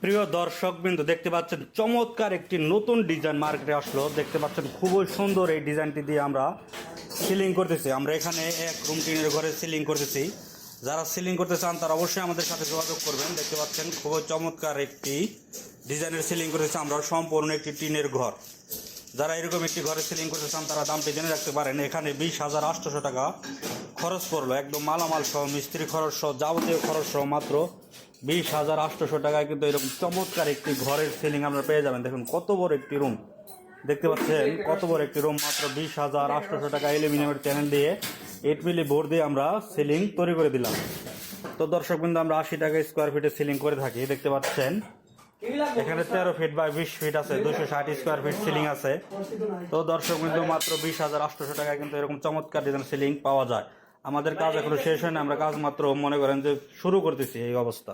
প্রিয় দর্শক বিন্দু, দেখতে পাচ্ছেন চমৎকার একটি নতুন ডিজাইন মার্কেটে আসলো। দেখতে পাচ্ছেন খুবই সুন্দর এই ডিজাইনটি দিয়ে আমরা সিলিং করতেছি। আমরা এখানে এক রুম টিনের ঘরে সিলিং করতেছি। যারা সিলিং করতে চান তারা অবশ্যই আমাদের সাথে যোগাযোগ করবেন। দেখতে পাচ্ছেন খুবই চমৎকার একটি ডিজাইনের সিলিং করতেছি আমরা, সম্পূর্ণ একটি টিনের ঘর। যারা এরকম একটি ঘরে সিলিং করতে চান তারা দামটি জেনে রাখতে পারেন। এখানে 20,800 টাকা খরচ পড়লো, একদম মালামাল সহ, মিস্ত্রি খরচ সহ, যাবতীয় খরচ সহ মাত্র 20,800 টাকায় কিন্তু এরকম চমৎকার একটি ঘরের সিলিং আপনারা পেয়ে যাবেন। দেখুন কত বড় একটি রুম, দেখতে পাচ্ছেন কত বড় একটি রুম, মাত্র 20,800 টাকা অ্যালুমিনিয়ামের চ্যানেল দিয়ে 8 মিলি বোর্ড দিয়ে আমরা সিলিং তৈরি করে দিলাম। তো দর্শক বিন্দু, আমরা 80 টাকা স্কোয়ার ফিটে সিলিং করে থাকি। দেখতে পাচ্ছেন এখানে 13 ফিট বাই 20 ফিট আছে, 260 স্কোয়ার ফিট সিলিং আছে। তো দর্শক বিন্দু, মাত্র 20,800 টাকায় কিন্তু এরকম চমৎকার ডিজাইন সিলিং পাওয়া যায়। আমাদের কাজ এখনো শেষ হয় না, আমরা কাজ মাত্র মনে করেন যে শুরু করতেছি এই অবস্থা।